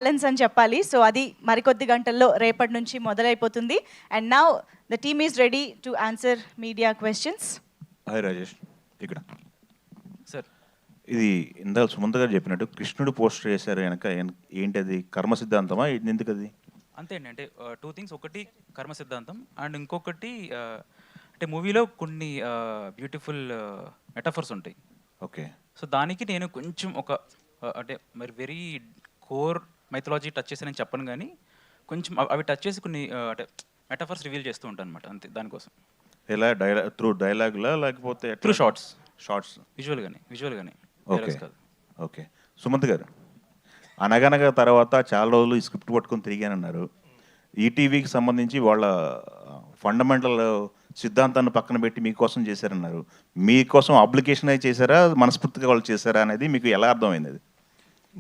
Balance అని చెప్పాలి. So అది మరికొద్ది గంటల్లో రేపటి నుంచి మొదలైపోతుంది. And now the team is ready to answer media questions. Hi Rajesh, ఇక్కడ సార్ ఇది ఇందాక సుమంత్ గారు చెప్పినట్టు కృష్ణుడు పోస్టర్ చేశారు వెనక ఏంటి అది కర్మ సిద్ధాంతమా ఎందుకు అది? అంతే అండి. అంటే టూ థింగ్స్, ఒకటి కర్మ సిద్ధాంతం అండ్ ఇంకొకటి అంటే మూవీలో కొన్ని బ్యూటిఫుల్ మెటాఫర్స్ ఉంటాయి. ఓకే. సో దానికి నేను కొంచెం ఒక అంటే మరి వెరీ కోర్ మైథాలజీ టచ్ చేసి నేను చెప్పను, కానీ కొంచెం అవి టచ్ చేసి కొన్ని అంటే మెటాఫర్స్ రివీల్ చేస్తూ ఉంటాను అనమాట. అంతే, దానికోసం. ఎలా త్రూ డైలాగ్లా లేకపోతే త్రూ షార్ట్స్ విజువల్గానే ఓకే ఓకే. సుమంత్ గారు, అనగనగా తర్వాత చాలా రోజులు ఈ స్క్రిప్ట్ పట్టుకొని తిరిగానన్నారు. ఈటీవీకి సంబంధించి వాళ్ళ ఫండమెంటల్ సిద్ధాంతాన్ని పక్కన పెట్టి మీకోసం చేశారన్నారు. మీకోసం అప్లికేషన్ అయితే చేశారా, మనస్ఫూర్తిగా వాళ్ళు చేశారా అనేది మీకు ఎలా అర్థమైంది? అది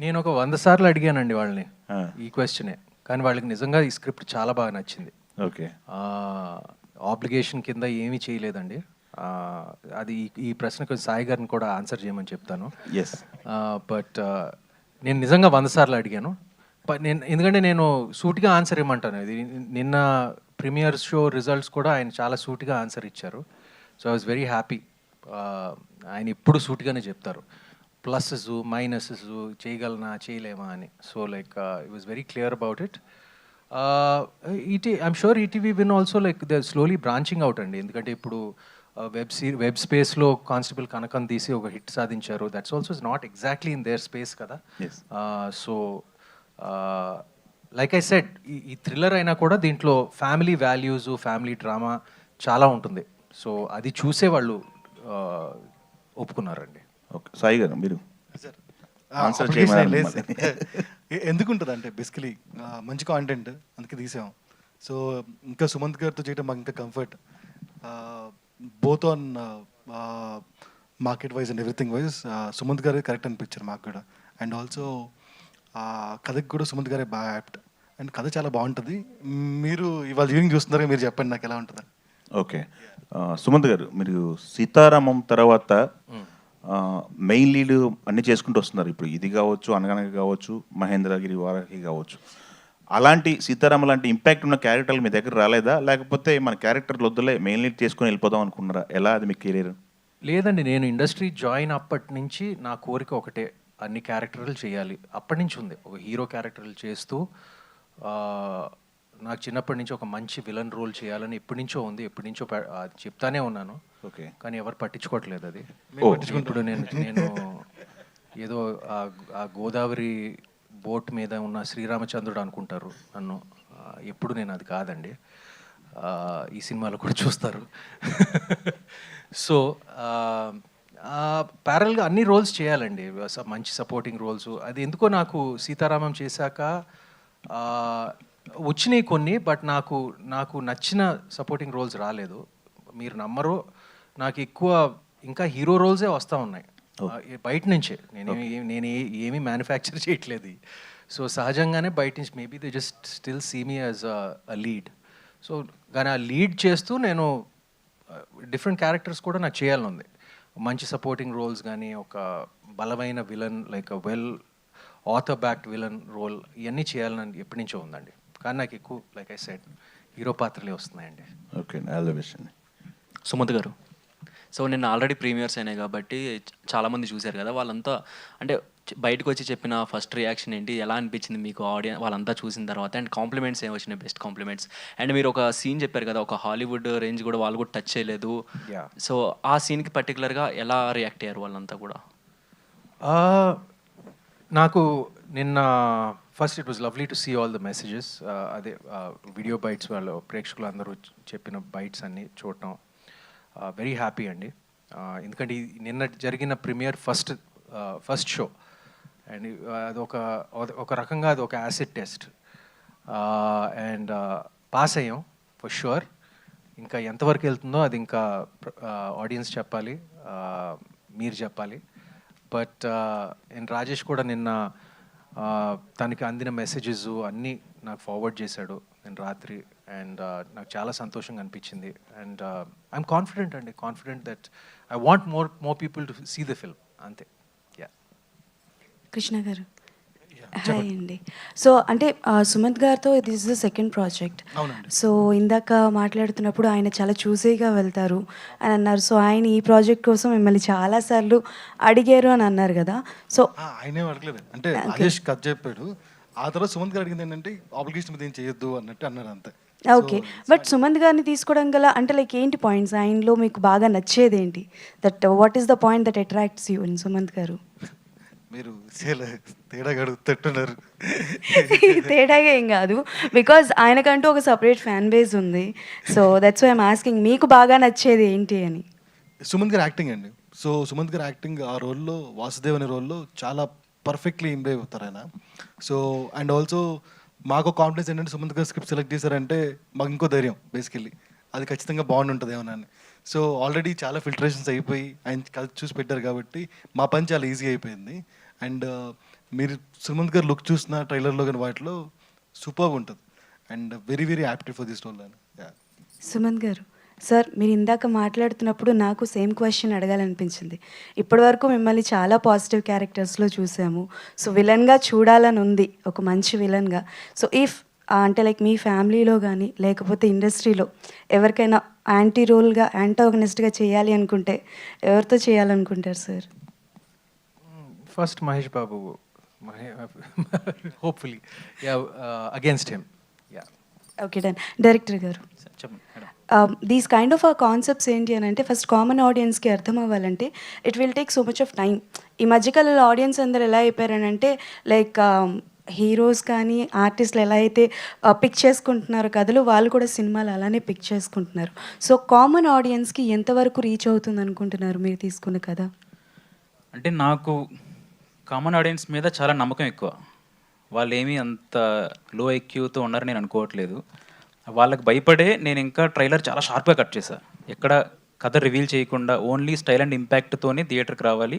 నేను ఒక 100 సార్లు అడిగానండి వాళ్ళని ఈ క్వశ్చనే, కానీ వాళ్ళకి నిజంగా ఈ స్క్రిప్ట్ చాలా బాగా నచ్చింది. ఓకే. ఆబ్లిగేషన్ కింద ఏమీ చేయలేదండి. అది ఈ ప్రశ్నకు సాయి గారిని కూడా ఆన్సర్ చేయమని చెప్తాను. ఎస్. బట్ నేను నిజంగా 100 సార్లు అడిగాను. ఎందుకంటే నేను సూటిగా ఆన్సర్ ఇవ్వమంటాను. ఇది నిన్న ప్రీమియర్ షో రిజల్ట్స్ కూడా ఆయన చాలా సూటిగా ఆన్సర్ ఇచ్చారు. So I was very happy. ఆయన ఇప్పుడు సూటిగానే చెప్తారు, ప్లస్సెస్ మైనసెస్, చేయగలనా చేయలేమా అని. So like it was very clear about it. I'm sure ETV win also like they slowly branching out అండి. ఎందుకంటే ఇప్పుడు వెబ్ స్పేస్లో కానిస్టేబుల్ కనకం తీసి ఒక హిట్ సాధించారు. That's also is not exactly in there space కదా. సో లైక్ ఐ సెడ్, ఈ thriller అయినా కూడా దీంట్లో ఫ్యామిలీ వాల్యూస్, ఫ్యామిలీ డ్రామా చాలా ఉంటుంది. సో అది చూసే వాళ్ళు ఒప్పుకున్నారండి. ఓకే. సాయి గారు, మీరు ఆన్సర్ ఎందుకుంటుంది అంటే బేసికలీ మంచి కాంటెంట్ అందుకే తీసాం. సో ఇంకా సుమంత్ గారితో చేయడం మాకు ఇంకా comfort, both on market wise and everything wise. Sumanth గారే కరెక్ట్ అనిపించారు మాకు కూడా. అండ్ ఆల్సో కథకి కూడా సుమంత్ గారే బాగా యాప్ట్. అండ్ కథ చాలా బాగుంటుంది. మీరు ఇవాళ ఈవినింగ్ చూస్తున్నారా, మీరు చెప్పండి నాకు ఎలా ఉంటుంది. ఓకే. సుమంత్ గారు, మీరు సీతారామం తర్వాత మెయిన్ లీడ్ అన్నీ చేసుకుంటూ వస్తున్నారు. ఇప్పుడు ఇది కావచ్చు, అనగనగా కావచ్చు, మహేంద్రగిరి వారాహి కావచ్చు. అలాంటి సీతారామ లాంటి ఇంపాక్ట్ ఉన్న క్యారెక్టర్లు మీ దగ్గర రాలేదా, లేకపోతే మన క్యారెక్టర్లు వద్దులే మెయిన్ లీడ్ చేసుకొని వెళ్ళిపోదాం అనుకున్నారా? ఎలా అది మీ కెరీర్? లేదండి, నేను ఇండస్ట్రీ జాయిన్ అప్పటి నుంచి నా కోరిక ఒకటే, అన్ని క్యారెక్టర్లు చేయాలి. అప్పటి నుంచి ఉంది, ఒక హీరో క్యారెక్టర్లు చేస్తూ నాకు చిన్నప్పటి నుంచి ఒక మంచి విలన్ రోల్ చేయాలని ఎప్పటి నుంచో ఉంది. ఎప్పటి నుంచో చెప్తానే ఉన్నాను. ఓకే. కానీ ఎవరు పట్టించుకోవట్లేదు అది. ఇప్పుడు నేను ఏదో ఆ గోదావరి బోట్ మీద ఉన్న శ్రీరామచంద్రుడు అనుకుంటారు నన్ను. ఎప్పుడు నేను అది కాదండి. ఈ సినిమాలో కూడా చూస్తారు. సో ప్యారల్గా అన్ని రోల్స్ చేయాలండి, మంచి సపోర్టింగ్ రోల్స్. అది ఎందుకో నాకు సీతారామం చేశాక వచ్చినాయి కొన్ని, బట్ నాకు నచ్చిన సపోర్టింగ్ రోల్స్ రాలేదు. మీరు నమ్మరు, నాకు ఎక్కువ ఇంకా హీరో రోల్సే వస్తూ ఉన్నాయి బయట నుంచే. నేను ఏమీ మ్యానుఫ్యాక్చర్ చేయట్లేదు. సో సహజంగానే బయట నుంచి maybe they just still see me as a lead. So కానీ ఆ లీడ్ చేస్తూ నేను డిఫరెంట్ క్యారెక్టర్స్ కూడా నాకు చేయాలని ఉంది. మంచి సపోర్టింగ్ రోల్స్ కానీ, ఒక బలమైన villain, like well author backed villain role, ఇవన్నీ చేయాలని ఎప్పటి నుంచో ఉందండి. కానీ నాకు ఎక్కువ లైక్ ఐ సెడ్ హీరో పాత్రలే వస్తున్నాయండి. ఓకే. ఆల్ ది బెస్ట్ అండి. సుమంత్ గారు, సో నిన్న ఆల్రెడీ ప్రీమియర్స్ అయినాయి కాబట్టి చాలామంది చూశారు కదా, వాళ్ళంతా అంటే బయటకు వచ్చి చెప్పిన ఫస్ట్ రియాక్షన్ ఏంటి, ఎలా అనిపించింది మీకు ఆడియన్స్ వాళ్ళంతా చూసిన తర్వాత? అండ్ కాంప్లిమెంట్స్ ఏమి వచ్చినాయి, బెస్ట్ కాంప్లిమెంట్స్? అండ్ మీరు ఒక సీన్ చెప్పారు కదా, ఒక హాలీవుడ్ రేంజ్ కూడా వాళ్ళు కూడా టచ్ చేయలేదు. సో ఆ సీన్కి పర్టికులర్గా ఎలా రియాక్ట్ అయ్యారు వాళ్ళంతా కూడా? నాకు నిన్న first it was lovely to see all the messages. అదే వీడియో బైట్స్ వాళ్ళు ప్రేక్షకులు అందరూ చెప్పిన బైట్స్ అన్నీ చూడటం వెరీ హ్యాపీ అండి. ఎందుకంటే నిన్న జరిగిన ప్రీమియర్ ఫస్ట్ షో, అండ్ ఒక రకంగా అది ఒక యాసిడ్ టెస్ట్. అండ్ పాస్ అయ్యాం ఫర్ షూర్. ఇంకా ఎంతవరకు వెళ్తుందో అది ఇంకా ఆడియన్స్ చెప్పాలి, మీరు చెప్పాలి. బట్ రాజేష్ కూడా నిన్న తనకి అందిన మెసేజెస్ అన్నీ నాకు ఫార్వర్డ్ చేశాడు నేను రాత్రి. అండ్ నాకు చాలా సంతోషంగా అనిపించింది. And I'm confident that I want more people to see the film, అంతే. కృష్ణ గారు, యా హాయ్ అండి. సో అంటే సుమంత్ గారితో this is the second project. అవునండి. సో ఇందాక మాట్లాడుతున్నప్పుడు ఆయన చాలా చూసేగా వెళ్తారు అని అన్నారు. సో ఆయన ఈ ప్రాజెక్ట్ కోసం మిమ్మల్ని చాలాసార్లు అడిగారు అని అన్నారు కదా. సో ఆయనే అడగలేదు, అంటే రాజేష్ కథ చెప్పాడు. ఆ తర్వాత సుమంత్ గారు అడిగింది ఏంటంటే ఆబ్లిగేషన్ మీద ఏం చేయొద్దు అన్నట్టు అన్నారు అంతే. ఓకే, బట్ సుమంత్ గారిని తీసుకోవడం గల అంటే లైక్ ఏంటి పాయింట్స్ ఆయనలో మీకు బాగా నచ్చేది ఏంటి? That what is the point that attracts you in Sumanth గారు? మీరు తేడాగా అడుగుతున్నారు. తేడాగా ఏం కాదు, బికాజ్ ఆయనకంటూ ఒక సపరేట్ ఫ్యాన్ బేస్ ఉంది. So that's why I'm asking మీకు బాగా నచ్చేది ఏంటి అని. సుమంత్ గారు యాక్టింగ్ అండి. సో సుమంత్ గారు యాక్టింగ్ ఆ రోల్లో, వాసుదేవ్ అనే రోల్లో చాలా పర్ఫెక్ట్లీ ఇంప్రూవ్ అవుతారు ఆయన. సో అండ్ ఆల్సో మాకు కాన్ఫిడెన్స్ ఏంటంటే సుమంత్ గారు స్క్రిప్ట్ సెలెక్ట్ చేశారంటే మాకు ఇంకో ధైర్యం బేసికల్లీ, అది ఖచ్చితంగా బాగుంటుంది ఏమన్నా. సో ఆల్రెడీ చాలా ఫిల్టరేషన్స్ అయిపోయి ఆయన కలిసి చూసి పెట్టారు కాబట్టి మా పని చాలా ఈజీ అయిపోయింది. అండ్ మీరు సుమంత్ గారు లుక్ చూసిన ట్రైలర్లో కానీ వాటిలో సూపర్గా ఉంటుంది and very very apted for this role అని. సుమంత్ గారు, సార్ మీరు ఇందాక మాట్లాడుతున్నప్పుడు నాకు సేమ్ క్వశ్చన్ అడగాలనిపించింది. ఇప్పటివరకు మిమ్మల్ని చాలా పాజిటివ్ క్యారెక్టర్స్లో చూసాము. సో విలన్గా చూడాలని ఉంది, ఒక మంచి విలన్గా. సో ఇఫ్ అంటే లైక్ మీ ఫ్యామిలీలో కానీ లేకపోతే ఇండస్ట్రీలో ఎవరికైనా యాంటీ రోల్గా యాంటాగనిస్ట్గా చేయాలి అనుకుంటే ఎవరితో చేయాలనుకుంటారు సార్? First Mahesh Babu, hopefully against him. Yeah. Okay done. Director గారు, చెప్పండి madam. These kind of concepts ఏంటి అని అంటే ఫస్ట్ కామన్ ఆడియన్స్కి అర్థం అవ్వాలంటే it will take so much of time. ఈ మధ్యకాలంలో ఆడియన్స్ అందరు ఎలా అయిపోయారనంటే లైక్ హీరోస్ కానీ ఆర్టిస్టులు ఎలా అయితే పిక్ చేసుకుంటున్నారో కథలు, వాళ్ళు కూడా సినిమాలు అలానే పిక్ చేసుకుంటున్నారు. సో కామన్ ఆడియన్స్కి ఎంతవరకు రీచ్ అవుతుంది అనుకుంటున్నారు మీరు తీసుకున్న కథ? అంటే నాకు కామన్ ఆడియన్స్ మీద చాలా నమ్మకం ఎక్కువ. వాళ్ళు ఏమీ అంత లో ఐక్యూతో ఉన్నారని నేను అనుకోవట్లేదు. వాళ్ళకి భయపడే నేను ఇంకా ట్రైలర్ చాలా షార్ప్గా కట్ చేశాను. ఎక్కడ కథ రివీల్ చేయకుండా ఓన్లీ స్టైల్ అండ్ ఇంపాక్ట్తోనే థియేటర్కి రావాలి.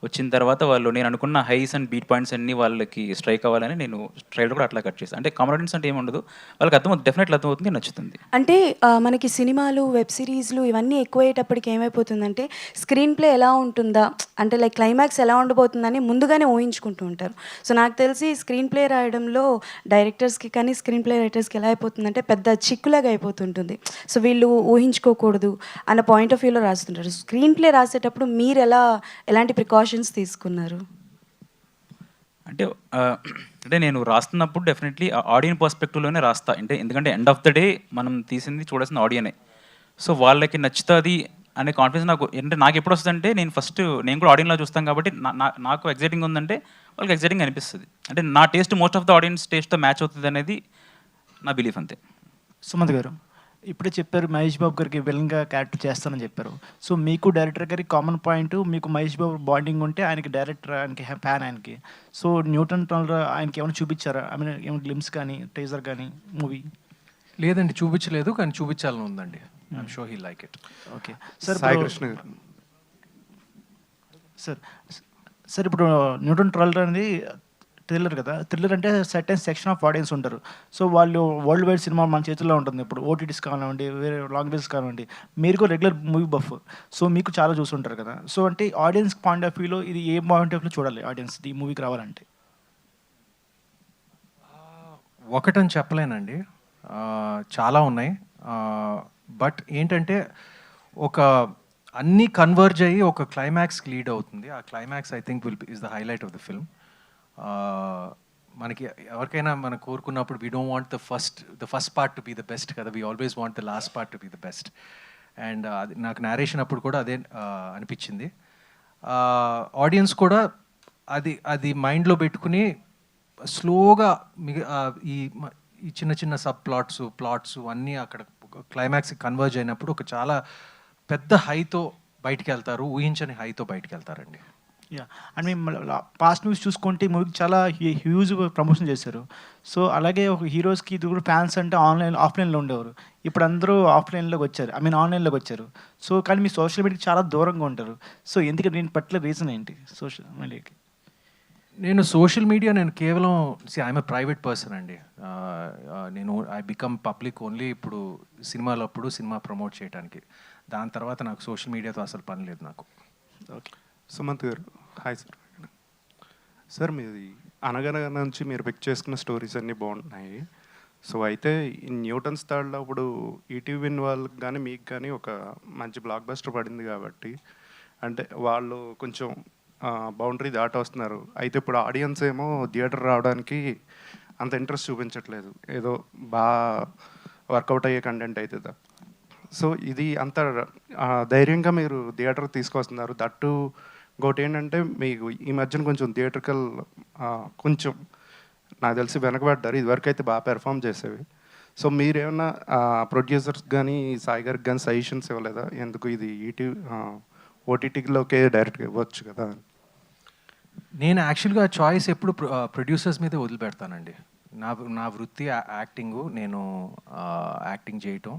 వచ్చిన తర్వాత వాళ్ళు నేను అనుకున్న హైస్ అండ్ బీట్ పాయింట్స్ అన్నీ వాళ్ళకి స్ట్రైక్ అవ్వాలని నేను ట్రైలర్ కూడా అట్లా కట్ చేశాను. అంటే కామెడీస్ అంటే ఏమి ఉండదు, వాళ్ళకి అర్థమవుతుంది, డెఫినెట్లీ అర్థమవుతుంది, నచ్చుతుంది. అంటే మనకి సినిమాలు, వెబ్ సిరీస్లు ఇవన్నీ ఎక్కువయ్యేటప్పటికి ఏమైపోతుందంటే స్క్రీన్ ప్లే ఎలా ఉంటుందా, అంటే లైక్ క్లైమాక్స్ ఎలా ఉండబోతుందని ముందుగానే ఊహించుకుంటూ ఉంటారు. సో నాకు తెలిసి స్క్రీన్ ప్లే రాయడంలో డైరెక్టర్స్కి కానీ స్క్రీన్ ప్లే రైటర్స్కి ఎలా అయిపోతుందంటే పెద్ద చిక్కులాగా అయిపోతుంటుంది. సో వీళ్ళు ఊహించుకోకూడదు అన్న పాయింట్ ఆఫ్ వ్యూలో రాస్తుంటారు. స్క్రీన్ ప్లే రాసేటప్పుడు మీరు ఎలాంటి ప్రికాషన్స్ తీసుకున్నారు? అంటే నేను రాస్తున్నప్పుడు డెఫినెట్లీ ఆడియన్ పర్స్పెక్టివ్లోనే రాస్తా. ఎందుకంటే ఎండ్ ఆఫ్ ద డే మనం తీసింది చూడాల్సిన ఆడియనే. సో వాళ్ళకి నచ్చుతుంది అనే కాన్ఫిడెన్స్ నాకు ఎప్పుడు వస్తుందంటే నేను కూడా ఆడియన్లో చూస్తాను కాబట్టి నాకు ఎగ్జైటింగ్ ఉందంటే వాళ్ళకి ఎగ్జైటింగ్ అనిపిస్తుంది. అంటే నా taste most of the audience టేస్ట్తో మ్యాచ్ అవుతుంది అనేది నా బిలీఫ్ అంతే. సుమంత్ గారు, ఇప్పుడే చెప్పారు మహేష్ బాబు గారికి విలన్గా క్యారెక్టర్ చేస్తానని చెప్పారు. సో మీకు డైరెక్టర్ గారికి కామన్ పాయింట్, మీకు మహేష్ బాబు బాండింగ్ ఉంటే ఆయనకి డైరెక్టర్, ఆయనకి ఫ్యాన్ ఆయనకి. సో న్యూటన్ టనల్ ఆయనకి ఏమైనా చూపించారా? ఐ మీన్ ఏమైనా గ్లిమ్స్ కానీ టీజర్ కానీ మూవీ? లేదండి, చూపించలేదు, కానీ చూపించాలని ఉందండి. I'm sure he like it. Okay sir. Sai Krishna గారు. సార్ ఇప్పుడు న్యూటన్ ట్రల్ అనేది థ్రిల్లర్ కదా. థ్రిల్లర్ అంటే సర్టెన్ సెక్షన్ ఆఫ్ ఆడియన్స్ ఉంటారు. సో వాళ్ళు వరల్డ్ వైడ్ సినిమా మన చేతుల్లో ఉంటుంది. ఇప్పుడు ఓటీటీస్ కానివ్వండి, వేరే లాంగ్వేజెస్ కానివ్వండి, మీరు కూడా రెగ్యులర్ మూవీ బఫ్. సో మీకు చాలా చూస్తుంటారు కదా. సో అంటే ఆడియన్స్ పాయింట్ ఆఫ్ వ్యూలో ఇది ఏ పాయింట్ ఆఫ్ వ్యూలో చూడాలి ఆడియన్స్ ఈ మూవీకి రావాలంటే? ఒకటని చెప్పలేనండి, చాలా ఉన్నాయి. బట్ ఏంటంటే ఒక అన్నీ కన్వర్జ్ అయ్యి ఒక క్లైమాక్స్కి లీడ్ అవుతుంది. ఆ climax I think is the highlight of the film. మనకి ఎవరికైనా మనం కోరుకున్నప్పుడు we don't want the first part to be the best కదా, we always want the last part to be the best. And అది నాకు narration అప్పుడు కూడా అదే అనిపించింది. ఆడియన్స్ కూడా అది మైండ్లో పెట్టుకుని స్లోగా ఈ చిన్న చిన్న సబ్ ప్లాట్స్ అన్నీ అక్కడ క్లైమాక్స్కి కన్వర్జ్ అయినప్పుడు ఒక చాలా పెద్ద హైతో బయటికి వెళ్తారు, ఊహించని హైతో బయటికి వెళ్తారండి. యా, అండ్ మేము పాస్ట్ మూవీస్ చూసుకుంటే ఈ మూవీకి చాలా హ్యూజ్ ప్రమోషన్ చేశారు. సో అలాగే ఒక హీరోస్కి ఇది కూడా ఫ్యాన్స్ అంటే ఆఫ్లైన్లో ఉండేవారు. ఇప్పుడు అందరూ ఆఫ్లైన్లోకి వచ్చారు, ఆన్లైన్లోకి వచ్చారు. సో కానీ మీ సోషల్ మీడియాకి చాలా దూరంగా ఉంటారు. సో ఎందుకంటే దీని పట్ల రీజన్ ఏంటి సోషల్ మీడియాకి? నేను సోషల్ మీడియా కేవలం ఐఎమ్ ఎ ప్రైవేట్ పర్సన్ అండి. ఐ బికమ్ పబ్లిక్ ఓన్లీ ఇప్పుడు సినిమాలప్పుడు సినిమా ప్రమోట్ చేయడానికి. దాని తర్వాత నాకు సోషల్ మీడియాతో అసలు పని లేదు నాకు. ఓకే. సుమంత్ గారు, హాయ్ సార్. సార్ మీది అనగనగా నుంచి మీరు పిక్ చేసుకున్న స్టోరీస్ అన్నీ బాగుంటున్నాయి. సో అయితే ఈ న్యూటన్స్ థర్డ్లో ఇప్పుడు ఈటీవీ విన్ వాళ్ళకి కానీ మీకు కానీ ఒక మంచి బ్లాక్ బస్టర్ పడింది కాబట్టి, అంటే వాళ్ళు కొంచెం బౌండరీ దాటి వస్తున్నారు. అయితే ఇప్పుడు ఆడియన్స్ ఏమో థియేటర్ రావడానికి అంత ఇంట్రెస్ట్ చూపించట్లేదు, ఏదో బాగా వర్కౌట్ అయ్యే కంటెంట్ అవుతుందా. సో ఇది అంత ధైర్యంగా మీరు థియేటర్ తీసుకొస్తున్నారు. దట్టు ఇంకోటి ఏంటంటే మీకు ఈ మధ్యన కొంచెం థియేటర్కల్ కొంచెం నాకు తెలిసి వెనకబడ్డారు. ఇదివరకు అయితే బాగా పెర్ఫామ్ చేసేవి. సో మీరేమన్నా ప్రొడ్యూసర్స్ కానీ సాయి గారికి కానీ సజెషన్స్ ఇవ్వలేదా, ఎందుకు ఇది ఓటీటీలోకే డైరెక్ట్గా ఇవ్వచ్చు కదా? నేను యాక్చువల్గా చాయిస్ ఎప్పుడు ప్రొడ్యూసర్స్ మీదే వదిలిపెడతానండి. నా వృత్తి యాక్టింగు. నేను యాక్టింగ్ చేయటం,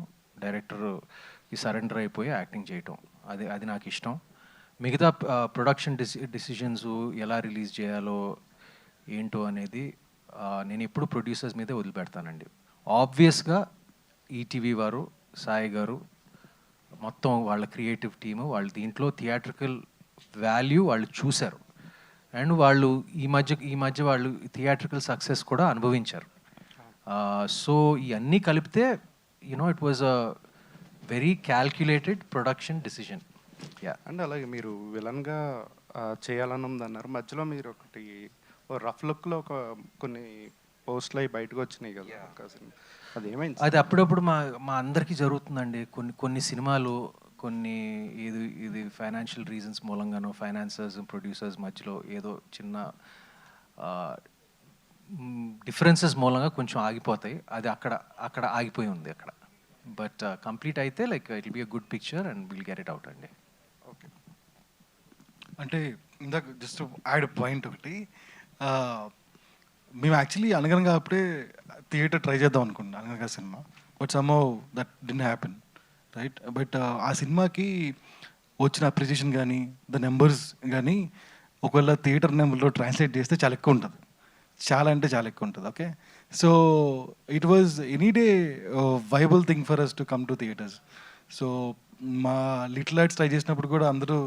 డైరెక్టర్కి సరెండర్ అయిపోయి యాక్టింగ్ చేయటం, అది నాకు ఇష్టం. మిగతా ప్రొడక్షన్ డిసిషన్స్ ఎలా రిలీజ్ చేయాలో ఏంటో అనేది నేను ఎప్పుడు ప్రొడ్యూసర్స్ మీదే వదిలిపెడతానండి. ఆబ్వియస్గా ఈటీవీ వారు, సాయి గారు, మొత్తం వాళ్ళ క్రియేటివ్ టీము, వాళ్ళు దీంట్లో థియేట్రికల్ వాల్యూ వాళ్ళు చూశారు. అండ్ వాళ్ళు ఈ మధ్య వాళ్ళు థియేట్రికల్ సక్సెస్ కూడా అనుభవించారు. సో ఇవన్నీ కలిపితే it was a very calculated production decision. And అలాగే మీరు విలన్గా చేయాలని ఉందన్నారు. మధ్యలో మీరు ఒకటి రఫ్ లుక్లో కొన్ని పోస్టులు అవి బయటకు వచ్చినాయి కదా, అది ఏమైంది? అది అప్పుడప్పుడు మా అందరికీ జరుగుతుందండి. కొన్ని సినిమాలు ఇది ఫైనాన్షియల్ రీజన్స్ మూలంగానో, ఫైనాన్సర్స్ ప్రొడ్యూసర్స్ మధ్యలో ఏదో చిన్న డిఫరెన్సెస్ మూలంగా కొంచెం ఆగిపోతాయి. అది అక్కడ ఆగిపోయి ఉంది అక్కడ. బట్ కంప్లీట్ అయితే like it will be a good picture and will get it out అండి. ఓకే. అంటే ఇందాక జస్ట్ యాడ్ పాయింట్ ఒకటి, మేము యాక్చువల్లీ అనగనగా అప్పుడే థియేటర్ ట్రై చేద్దాం అనుకున్నాం, అనగనగా cinema. But somehow that didn't happen, right? But ఆ సినిమాకి వచ్చిన అప్రిసియేషన్ కానీ, ద నెంబర్స్ కానీ ఒకవేళ థియేటర్ నెంబర్లో ట్రాన్స్లేట్ చేస్తే చాలా ఎక్కువ ఉంటుంది, చాలా అంటే చాలా ఎక్కువ ఉంటుంది. Okay, so it was any day viable thing for us to come to theatres. So మా లిటిల్ ఆర్ట్స్ ట్రై చేసినప్పుడు కూడా అందరూ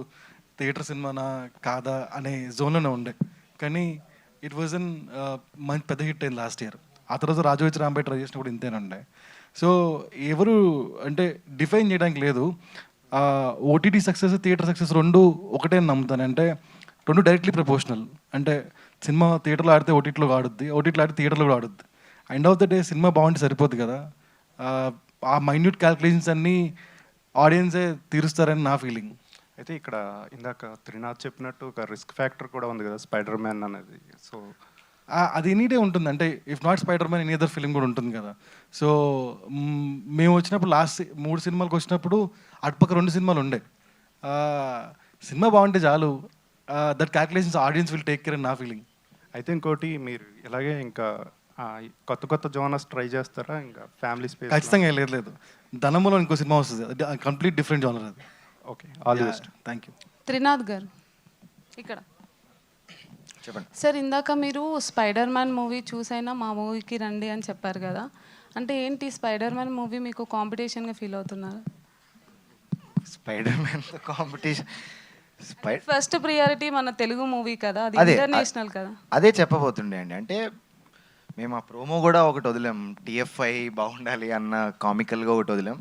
థియేటర్ సినిమానా కాదా అనే జోన్లోనే ఉండే. కానీ ఇట్ వాజ్ అన్ మంచి పెద్ద హిట్ అయింది లాస్ట్ ఇయర్. ఆ తర్వాత రాజు రాంబాయ్ ట్రై చేసినప్పుడు ఇంతేనండే. సో ఎవరు అంటే డిఫైన్ చేయడానికి లేదు. ఓటీటీ సక్సెస్, థియేటర్ సక్సెస్ రెండు ఒకటే నమ్ముతాను. అంటే రెండు డైరెక్ట్లీ ప్రపోర్షనల్. అంటే సినిమా థియేటర్లో ఆడితే ఓటీటీలో ఆడుద్ది, ఓటీటీలో ఆడితే థియేటర్లో కూడా ఆడుద్ది. End of the day cinema బాగుంటే సరిపోద్ది కదా. ఆ మైన్యూట్ క్యాల్కులేషన్స్ అన్నీ ఆడియన్సే తీరుస్తారని నా ఫీలింగ్. అయితే ఇక్కడ ఇందాక త్రినాథ్ చెప్పినట్టు ఒక రిస్క్ ఫ్యాక్టర్ కూడా ఉంది కదా, స్పైడర్ మ్యాన్ అనేది. సో అది ఎనీ డే ఉంటుంది. అంటే if not spider man any other film కూడా ఉంటుంది కదా. సో మేము వచ్చినప్పుడు లాస్ట్ 3 సినిమాలకు వచ్చినప్పుడు అటుపక్క 2 సినిమాలు ఉండే. సినిమా బాగుంటే చాలు, that calculations audience will take care అని నా ఫీలింగ్. అయితే ఇంకోటి, మీరు ఇలాగే ఇంకా కొత్త జోనర్స్ ట్రై చేస్తారా? ఇంకా ఫ్యామిలీ స్పేస్ ఖచ్చితంగా లేదు. ధనములో ఇంకో సినిమా వస్తుంది, కంప్లీట్ డిఫరెంట్ జోనర్ అది. Okay, all the best. Thank you. Trinath గారు ఇక్కడ చెప్పండి సార్. ఇందాక మీరు స్పైడర్ మ్యాన్ మూవీ చూసైనా మా మూవీకి రండి అని చెప్పారు కదా. అంటే ఏంటి స్పైడర్ మ్యాన్ మూవీ మీకు కాంపిటీషన్గా ఫీల్ అవుతున్నారు? Spider man competition, first priority మన తెలుగు మూవీ కదా, అది ఇంటర్నేషనల్ కదా. అదే చెప్పబోతుండే అండి. అంటే మేము ఆ ప్రోమో కూడా ఒకటి వదిలాం, టిఎఫ్ఐ బాగుండాలి అన్న కామికల్గా ఒకటి వదిలాం.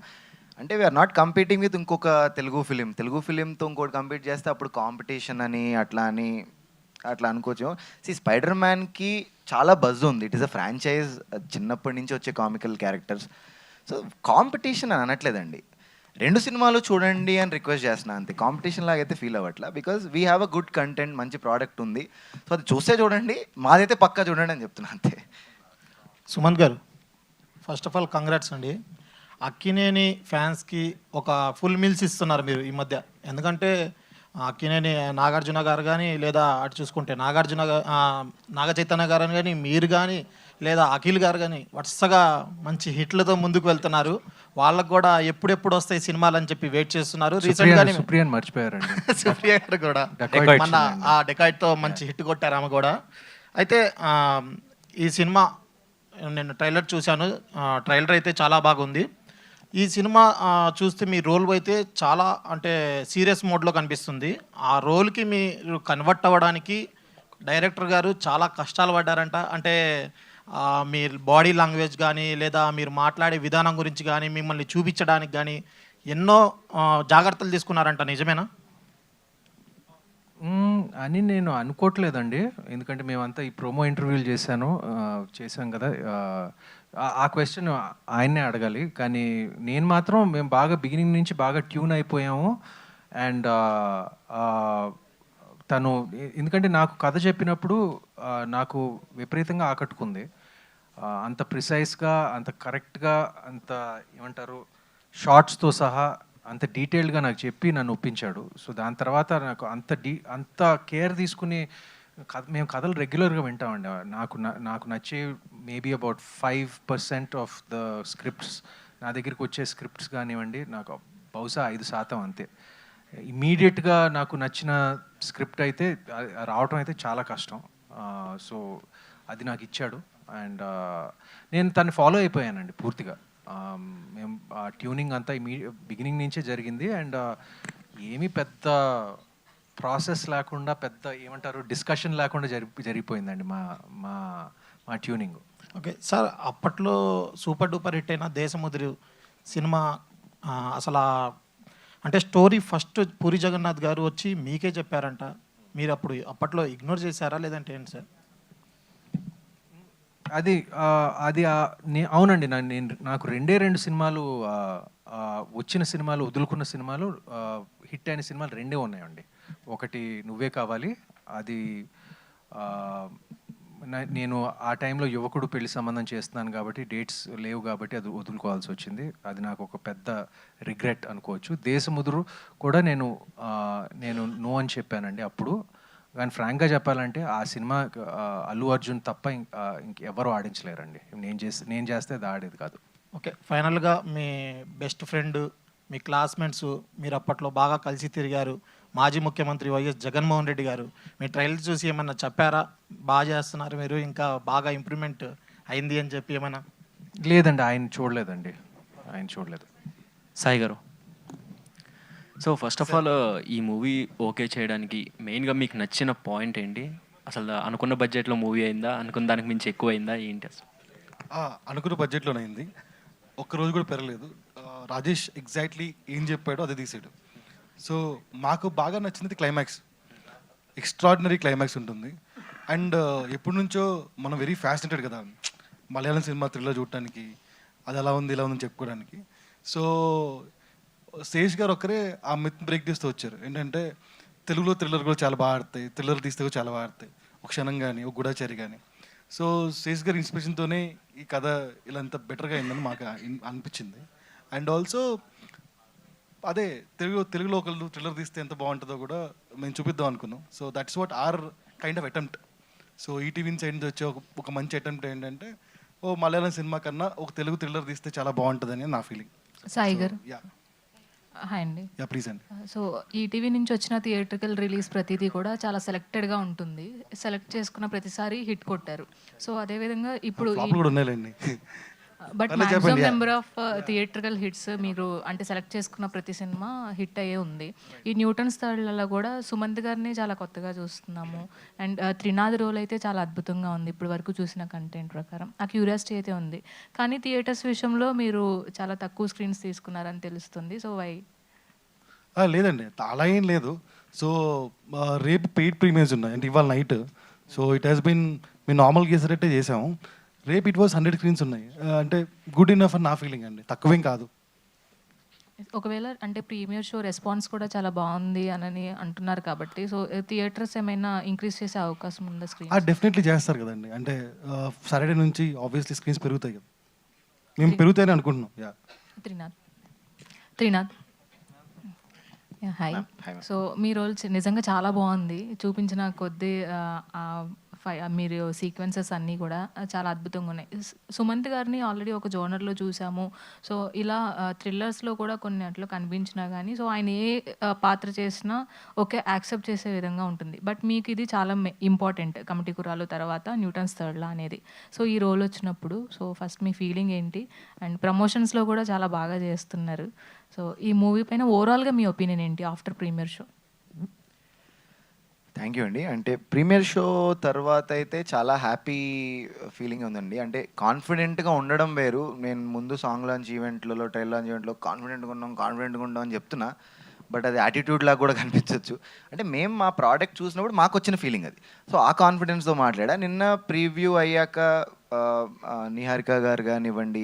అంటే వీఆర్ నాట్ కంపీటింగ్ విత్ ఇంకొక తెలుగు ఫిలింతో ఇంకోటి కంపీట్ చేస్తే అప్పుడు కాంపిటీషన్ అని అట్లా అనుకోవచ్చు. స్పైడర్ మ్యాన్కి చాలా బజ్ ఉంది. ఇట్ ఈస్ అ ఫ్రాంచైజ్, చిన్నప్పటి నుంచి వచ్చే కామికల్ క్యారెక్టర్స్. సో కాంపిటీషన్ అని అనట్లేదండి, 2 సినిమాలు చూడండి అని రిక్వెస్ట్ చేస్తున్నా అంతే. కాంపిటీషన్ లాగైతే ఫీల్ అవ్వట్లా, because we have a good content, మంచి ప్రోడక్ట్ ఉంది. సో అది చూస్తే చూడండి, మాదైతే పక్కా చూడండి అని చెప్తున్నా అంతే. సుమంత్ గారు, ఫస్ట్ ఆఫ్ ఆల్ కంగ్రాట్స్ అండి. అక్కినేని ఫ్యాన్స్కి ఒక ఫుల్ మీల్స్ ఇస్తున్నారు మీరు ఈ మధ్య. ఎందుకంటే అక్కినేని నాగార్జున గారు కానీ, లేదా అటు చూసుకుంటే నాగ చైతన్య గారు కానీ, మీరు కానీ, లేదా అఖిల్ గారు కానీ వరుసగా మంచి హిట్లతో ముందుకు వెళ్తున్నారు. వాళ్ళకు కూడా ఎప్పుడెప్పుడు వస్తాయి సినిమాలు అని చెప్పి వెయిట్ చేస్తున్నారు. రీసెంట్గానే సుప్రియన్ మర్చిపోయారండి. సుప్రియ గారు కూడా మన ఆ డెకాయిడ్తో మంచి హిట్ కొట్టారు ఆమె కూడా. అయితే ఈ సినిమా నేను ట్రైలర్ చూశాను, ట్రైలర్ అయితే చాలా బాగుంది. ఈ సినిమా చూస్తే మీ రోల్ అయితే చాలా అంటే సీరియస్ మోడ్లో కనిపిస్తుంది. ఆ రోల్కి మీరు కన్వర్ట్ అవ్వడానికి డైరెక్టర్ గారు చాలా కష్టాలు పడ్డారంట. అంటే మీ బాడీ లాంగ్వేజ్ కానీ లేదా మీరు మాట్లాడే విధానం గురించి కానీ మిమ్మల్ని చూపించడానికి కానీ ఎన్నో జాగ్రత్తలు తీసుకున్నారంట, నిజమేనా? అని నేను అనుకోవట్లేదండి, ఎందుకంటే మేమంతా ఈ ప్రోమో ఇంటర్వ్యూలు చేశాం కదా. ఆ క్వశ్చన్ ఆయన్నే అడగాలి. కానీ నేను మాత్రం మేము బాగా బిగినింగ్ నుంచి బాగా ట్యూన్ అయిపోయాము. అండ్ తను, ఎందుకంటే నాకు కథ చెప్పినప్పుడు నాకు విపరీతంగా ఆకట్టుకుంది. అంత ప్రిసైజ్గా, అంత కరెక్ట్గా, అంత ఏమంటారు షార్ట్స్తో సహా అంత డీటెయిల్డ్గా నాకు చెప్పి నన్ను ఒప్పించాడు. సో దాని తర్వాత నాకు అంత కేర్ తీసుకుని మేము కథలు రెగ్యులర్గా వింటామండి. నాకు నచ్చే maybe about 5% of the scripts, నా దగ్గరికి వచ్చే స్క్రిప్ట్స్ కానివ్వండి, నాకు బహుశా 5% అంతే. ఇమీడియట్గా నాకు నచ్చిన స్క్రిప్ట్ అయితే రావటం అయితే చాలా కష్టం. సో అది నాకు ఇచ్చాడు. అండ్ నేను తను ఫాలో అయిపోయానండి పూర్తిగా. మేము ట్యూనింగ్ అంతా బిగినింగ్ నుంచే జరిగింది. అండ్ ఏమీ పెద్ద ప్రాసెస్ లేకుండా, పెద్ద ఏమంటారు డిస్కషన్ లేకుండా జరిగిపోయిందండి మా ట్యూనింగ్. ఓకే సార్, అప్పట్లో సూపర్ డూపర్ హిట్ అయిన దేశముద్రి సినిమా అసలు అంటే స్టోరీ ఫస్ట్ పూరి జగన్నాథ్ గారు వచ్చి మీకే చెప్పారంట. మీరు అప్పట్లో ఇగ్నోర్ చేశారా లేదంటే ఏంటి సార్? అది అవునండి. నాకు 2 సినిమాలు వచ్చిన సినిమాలు, వదులుకున్న సినిమాలు, హిట్ అయిన సినిమాలు 2 ఉన్నాయండి. ఒకటి నువ్వే కావాలి, అది నేను ఆ టైంలో యువకుడు పెళ్లి సంబంధం చేస్తున్నాను కాబట్టి డేట్స్ లేవు కాబట్టి అది వదులుకోవాల్సి వచ్చింది. అది నాకు ఒక పెద్ద రిగ్రెట్ అనుకోవచ్చు. దేశముదురు కూడా నేను నో అని చెప్పానండి అప్పుడు. కానీ ఫ్రాంక్గా చెప్పాలంటే ఆ సినిమా అల్లు అర్జున్ తప్ప ఇంకెవరు ఆడించలేరండి. నేను చేస్తే అది ఆడేది కాదు. ఓకే, ఫైనల్గా మీ బెస్ట్ ఫ్రెండ్, మీ క్లాస్మేట్స్, మీరు అప్పట్లో బాగా కలిసి తిరిగారు, మాజీ ముఖ్యమంత్రి వైఎస్ జగన్మోహన్ రెడ్డి గారు మీ ట్రైలర్ చూసి ఏమన్నా చెప్పారా, బాగా చేస్తున్నారు మీరు, ఇంకా బాగా ఇంప్రూవ్మెంట్ అయింది అని చెప్పి ఏమన్నా? లేదండి, ఆయన చూడలేదు. సాయి గారు, సో ఫస్ట్ ఆఫ్ ఆల్ ఈ మూవీ ఓకే చేయడానికి మెయిన్గా మీకు నచ్చిన పాయింట్ ఏంటి? అసలు అనుకున్న బడ్జెట్లో మూవీ అయిందా, అనుకున్న దానికి మించి ఎక్కువ అయిందా, ఏంటి అసలు? అనుకున్న బడ్జెట్లోనే అయింది, ఒక్కరోజు కూడా పెరగలేదు. రాజేష్ ఎగ్జాక్ట్లీ ఏం చెప్పాడో అదే తీసాడు. సో మాకు బాగా నచ్చింది క్లైమాక్స్, ఎక్స్ట్రాడినరీ క్లైమాక్స్ ఉంటుంది. అండ్ ఎప్పటి నుంచో మనం వెరీ ఫ్యాసినేటెడ్ కదా మలయాళం సినిమా థ్రిల్లర్ చూడటానికి, అది ఎలా ఉంది ఇలా ఉందని చెప్పుకోవడానికి. సో శేష్ గారు ఒక్కరే ఆ మిత్ బ్రేక్ చేస్తూ వచ్చారు. ఏంటంటే తెలుగులో థ్రిల్లర్ కూడా చాలా బాగా ఆడతాయి, థ్రిల్లర్ తీస్తే కూడా చాలా బాగా ఆడతాయి, ఒక క్షణం కానీ ఒక గూఢచారి కానీ. సో శేష్ గారి ఇన్స్పిరేషన్తోనే ఈ కథ ఇలా అంత బెటర్గా అయిందని మాకు అనిపించింది. అండ్ ఆల్సో అదే తెలుగులో ఒకళ్ళు థ్రిల్లర్ తీస్తే ఎంత బాగుంటుందో కూడా మేము చూపిద్దాం అనుకున్నాం. So that's what are kind of attempt. So ETV side నుంచి వచ్చే ఒక మంచి అటెంప్ట్ ఏంటంటే మలయాళం సినిమా కన్నా ఒక తెలుగు థ్రిల్లర్ తీస్తే చాలా బాగుంటుందని నా ఫీలింగ్. సాయి గారు, హాయ్ అండి. ప్లీజ్ అండి. సో ఈటీవీ నుంచి వచ్చిన థియేట్రికల్ రిలీజ్ ప్రతిదీ కూడా చాలా సెలెక్టెడ్గా ఉంటుంది. సెలెక్ట్ చేసుకున్న ప్రతిసారి హిట్ కొట్టారు. సో అదేవిధంగా ఇప్పుడు but maximum number of theatrical hits మీరు అంటే సెలెక్ట్ చేసుకున్న ప్రతి సినిమా హిట్ అయ్యే ఉంది. ఈ న్యూటన్ స్థాయిలలో కూడా సుమంత్ గారిని చాలా కొత్తగా చూస్తున్నాము. అండ్ త్రినాథ్ రోల్ అయితే చాలా అద్భుతంగా ఉంది ఇప్పుడు వరకు చూసిన కంటెంట్ ప్రకారం. ఆ క్యూరియాసిటీ అయితే ఉంది. కానీ థియేటర్స్ విషయంలో మీరు చాలా తక్కువ స్క్రీన్స్ తీసుకున్నారని తెలుస్తుంది. So why? లేదండి, అలా ఏం లేదు. సో రేపు పెయిడ్ ప్రీమియర్స్ ఉన్నాయి, అంటే ఇవాళ night. So it has been మేము నార్మల్ గేసరేటే చేసాము. రేపు ఇట్ వాజ్ 100 స్క్రీన్స్ ఉన్నాయి, అంటే గుడ్ ఇనఫ్ అని నా ఫీలింగ్ అండి, తక్కువేం కాదు. ఒకవేళ అంటే ప్రీమియర్ షో రెస్పాన్స్ కూడా చాలా బాగుంది అని అంటున్నారు కాబట్టి సో థియేటర్స్ ఏమైనా ఇంక్రీజ్ చేసే అవకాశం ఉందా స్క్రీన్? డెఫినెట్లీ చేస్తారు కదండి, అంటే సాటర్డే నుంచి ఆబ్వియస్లీ స్క్రీన్స్ పెరుగుతాయి కదా, మేము పెరుగుతాయని అనుకుంటున్నాం. త్రినాథ్, హాయ్. సో మీ రోల్ నిజంగా చాలా బాగుంది, చూపించిన కొద్దీ మీరు సీక్వెన్సెస్ అన్నీ కూడా చాలా అద్భుతంగా ఉన్నాయి. సుమంత్ గారిని ఆల్రెడీ ఒక జోనర్లో చూసాము. సో ఇలా థ్రిల్లర్స్లో కూడా కొన్ని అట్లు కనిపించినా కానీ సో ఆయన ఏ పాత్ర చేసినా ఓకే యాక్సెప్ట్ చేసే విధంగా ఉంటుంది. బట్ మీకు ఇది చాలా ఇంపార్టెంట్, కమిటీ కురాలు తర్వాత న్యూటన్స్ థర్డ్లా అనేది. సో ఈ రోల్ వచ్చినప్పుడు సో ఫస్ట్ మీ ఫీలింగ్ ఏంటి? అండ్ ప్రమోషన్స్లో కూడా చాలా బాగా చేస్తున్నారు. సో ఈ మూవీ పైన ఓవరాల్గా మీ ఒపీనియన్ ఏంటి after premiere show? Thank you అండి. అంటే ప్రీమియర్ షో తర్వాత అయితే చాలా హ్యాపీ ఫీలింగ్ ఉందండి. అంటే కాన్ఫిడెంట్గా ఉండడం వేరు. నేను ముందు సాంగ్ లాంచ్ ఈవెంట్లలో, ట్రైలర్ లాంచ్ ఈవెంట్లో కాన్ఫిడెంట్గా ఉన్నాం అని చెప్తున్నా. బట్ అది యాటిట్యూడ్ లాగా కూడా కనిపించవచ్చు. అంటే మేము మా ప్రోడక్ట్ చూసినప్పుడు మాకు వచ్చిన ఫీలింగ్ అది. సో ఆ కాన్ఫిడెన్స్తో మాట్లాడా. నిన్న ప్రీవ్యూ అయ్యాక నిహారిక గారు కానివ్వండి,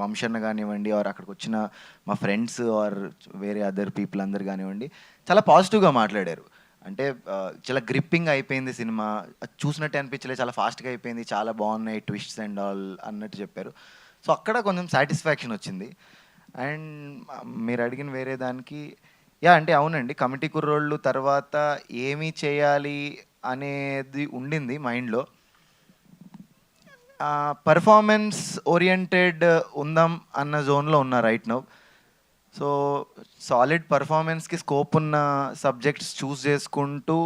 వంశన్న కానివ్వండి, ఆర్ అక్కడికి వచ్చిన మా ఫ్రెండ్స్ ఆర్ వేరే అదర్ పీపుల్ అందరు కానివ్వండి, చాలా పాజిటివ్గా మాట్లాడారు. అంటే చాలా గ్రిప్పింగ్ అయిపోయింది సినిమా, చూసినట్టే అనిపించలేదు, చాలా ఫాస్ట్గా అయిపోయింది, చాలా బాగున్నాయి ట్విస్ట్స్ అండ్ ఆల్ అన్నట్టు చెప్పారు. సో అక్కడ కొంచెం సాటిస్ఫాక్షన్ వచ్చింది. అండ్ మీరు అడిగిన వేరే దానికి అంటే అవునండి, కమిటీ కుర్రోళ్ళు తర్వాత ఏమి చేయాలి అనేది ఉండింది మైండ్లో. పర్ఫార్మెన్స్ ఓరియంటెడ్ ఉందాం అన్న జోన్లో ఉన్నా రైట్ నౌ. సో సాలిడ్ పర్ఫార్మెన్స్కి స్కోప్ ఉన్న సబ్జెక్ట్స్ చూస్ చేసుకుంటూ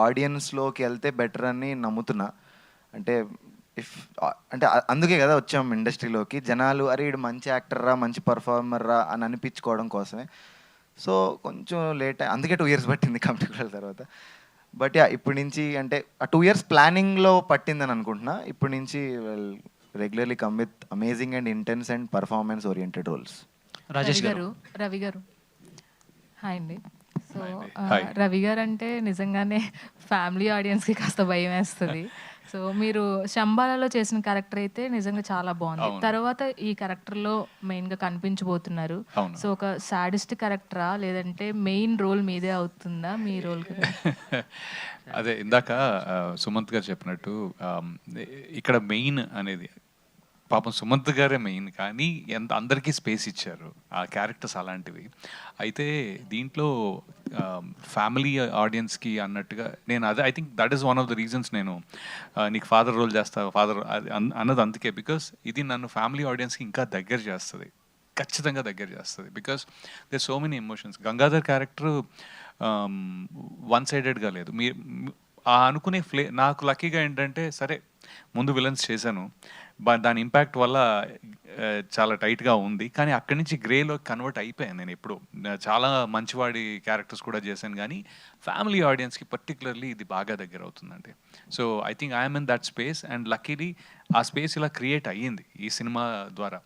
ఆడియన్స్లోకి వెళ్తే బెటర్ అని నమ్ముతున్నా. అంటే అంటే అందుకే కదా వచ్చాం ఇండస్ట్రీలోకి, జనాలు అరే ఇడు మంచి యాక్టర్రా, మంచి పర్ఫార్మర్రా అని అనిపించుకోవడం కోసమే. సో కొంచెం లేట్, అందుకే 2 years పట్టింది కంప్యూటర్ తర్వాత. బట్ ఇప్పటి నుంచి అంటే ఆ 2 years ప్లానింగ్లో పట్టిందని అనుకుంటున్నా. ఇప్పటి నుంచి regularly come with amazing and intense and performance oriented roles. Rajesh గారు, రవి గారు హాయ్ అండి. సో రవి గారు అంటే నిజంగానే ఫ్యామిలీ ఆడియన్స్కి కాస్త భయం వేస్తుంది. సో మీరు శంబాలలో చేసిన క్యారెక్టర్ అయితే నిజంగా చాలా బాగుంది. తర్వాత ఈ క్యారెక్టర్లో మెయిన్గా కనిపించబోతున్నారు. సో ఒక సాడిస్ట్ క్యారెక్టరా లేదంటే మెయిన్ రోల్ మీదే అవుతుందా మీ రోల్? అదే ఇందాక సుమంత్ గారు చెప్పినట్టు ఇక్కడ మెయిన్ అనేది పాపం సుమంత్ గారే మెయిన్, కానీ ఎంత అందరికీ స్పేస్ ఇచ్చారు ఆ క్యారెక్టర్స్ అలాంటివి. అయితే దీంట్లో ఫ్యామిలీ ఆడియన్స్కి అన్నట్టుగా నేను అదే I think that is one of the reasons నేను నీకు ఫాదర్ రోల్ చేస్తా ఫాదర్ అన్నది అందుకే. బికాస్ ఇది నన్ను ఫ్యామిలీ ఆడియన్స్కి ఇంకా దగ్గర చేస్తుంది, ఖచ్చితంగా దగ్గర చేస్తుంది. Because there so many emotions. Gangadhar character one సైడెడ్గా లేదు. మీ అనుకునే నాకు లక్కీగా ఏంటంటే సరే ముందు విలన్స్ చేశాను, దాని ఇంపాక్ట్ వల్ల చాలా టైట్గా ఉంది, కానీ అక్కడి నుంచి గ్రేలో కన్వర్ట్ అయిపోయాను. నేను ఎప్పుడు చాలా మంచివాడి క్యారెక్టర్స్ కూడా చేశాను, కానీ ఫ్యామిలీ ఆడియన్స్కి పర్టికులర్లీ ఇది బాగా దగ్గర అవుతుందండి. So I think I'm in that space and luckily ఆ స్పేస్ ఇలా క్రియేట్ అయ్యింది ఈ సినిమా ద్వారా.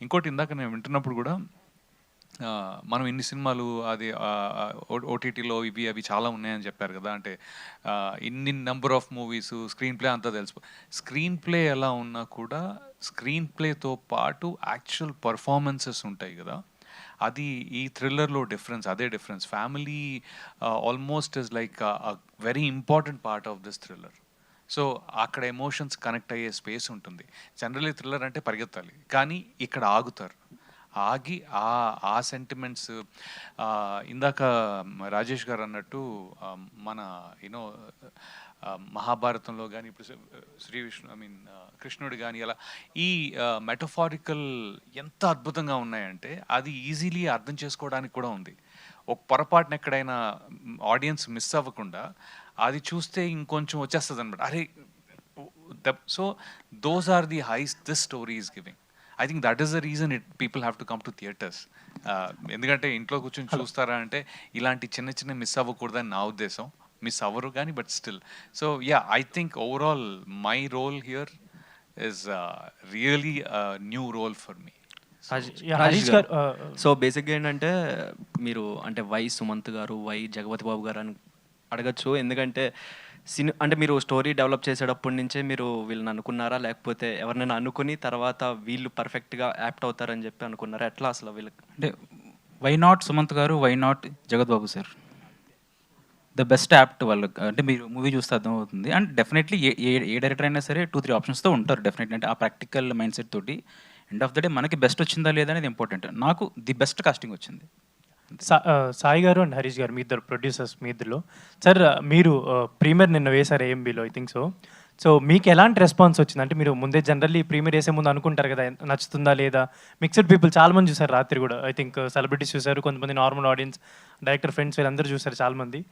ఇంకోటి ఇందాక నేను వింటున్నప్పుడు కూడా మనం ఇన్ని సినిమాలు అది ఓటీటీలో ఇవి అవి చాలా ఉన్నాయని చెప్పారు కదా. అంటే ఇన్ని number of movies, screen play అంతా తెలుసు. స్క్రీన్ ప్లే ఎలా ఉన్నా కూడా స్క్రీన్ ప్లేతో పాటు యాక్చువల్ పర్ఫార్మెన్సెస్ ఉంటాయి కదా, అది ఈ థ్రిల్లర్లో డిఫరెన్స్. అదే difference. Family almost is like very important part of this thriller. So అక్కడ ఎమోషన్స్ కనెక్ట్ అయ్యే స్పేస్ ఉంటుంది. జనరల్లీ థ్రిల్లర్ అంటే పరిగెత్తాలి, కానీ ఇక్కడ ఆగుతారు. ఆగి ఆ సెంటిమెంట్స్ ఇందాక రాజేష్ గారు అన్నట్టు మన యూనో మహాభారతంలో కానీ ఇప్పుడు శ్రీ విష్ణు కృష్ణుడు కానీ అలా ఈ మెటఫారికల్ ఎంత అద్భుతంగా ఉన్నాయంటే అది ఈజీలీ అర్థం చేసుకోవడానికి కూడా ఉంది. ఒక పొరపాటున ఎక్కడైనా ఆడియన్స్ మిస్ అవ్వకుండా అది చూస్తే ఇంకొంచెం వచ్చేస్తుంది అనమాట. అరే so those are the highs this story is giving. I think that is the reason people have to come to theatres. ఎందుకంటే ఇంట్లో కూర్చొని చూస్తారా అంటే ఇలాంటి చిన్న చిన్న మిస్ అవ్వకూడదని నా ఉద్దేశం. మిస్ అవ్వరు కానీ but still. So ya I think overall my role here is really new role for me. So బేసిక్గా ఏంటంటే మీరు అంటే వై సుమంత్ గారు, వై జగపతి బాబు గారు అని అడగచ్చు. ఎందుకంటే అంటే మీరు స్టోరీ డెవలప్ చేసేటప్పటి నుంచే మీరు వీళ్ళని అనుకున్నారా, లేకపోతే ఎవరినైనా అనుకుని తర్వాత వీళ్ళు పర్ఫెక్ట్గా యాప్ట్ అవుతారని చెప్పి అనుకున్నారా? ఎట్లా అసలు వీళ్ళకి? అంటే వై నాట్ సుమంత్ గారు, వై నాట్ జగత్ బాబు సార్? ద బెస్ట్ యాప్ట్ వాళ్ళు. అంటే మీరు మూవీ చూస్తే అర్థమవుతుంది. అండ్ డెఫినెట్లీ ఏ డైరెక్టర్ అయినా సరే 2-3 ఆప్షన్స్తో ఉంటారు డెఫినెట్లీ. అంటే ఆ ప్రాక్టికల్ మైండ్ సెట్ తోటి ఎండ్ ఆఫ్ ద డే మనకి బెస్ట్ వచ్చిందా లేదా అనేది ఇంపార్టెంట్. నాకు ది బెస్ట్ కాస్టింగ్ వచ్చింది. సాయి గారు అండ్ హరీష్ గారు, మీ ఇద్దరు ప్రొడ్యూసర్స్, మీ ఇద్దరులో సార్ మీరు ప్రీమియర్ నిన్న వేశారు ఏఎంబీలో ఐ థింక్ సో. సో మీకు ఎలాంటి రెస్పాన్స్ వచ్చింది? అంటే మీరు ముందే జనరల్లీ ప్రీమియర్ వేసే ముందు అనుకుంటారు కదా నచ్చుతుందా లేదా. మిక్స్డ్ పీపుల్ చాలామంది చూసారు రాత్రి కూడా. ఐ థింక్ సెలబ్రిటీస్ చూసారు, కొంతమంది నార్మల్ ఆడియన్స్, డైరెక్టర్ ఫ్రెండ్స్ వీళ్ళందరూ చూసారు చాలామంది.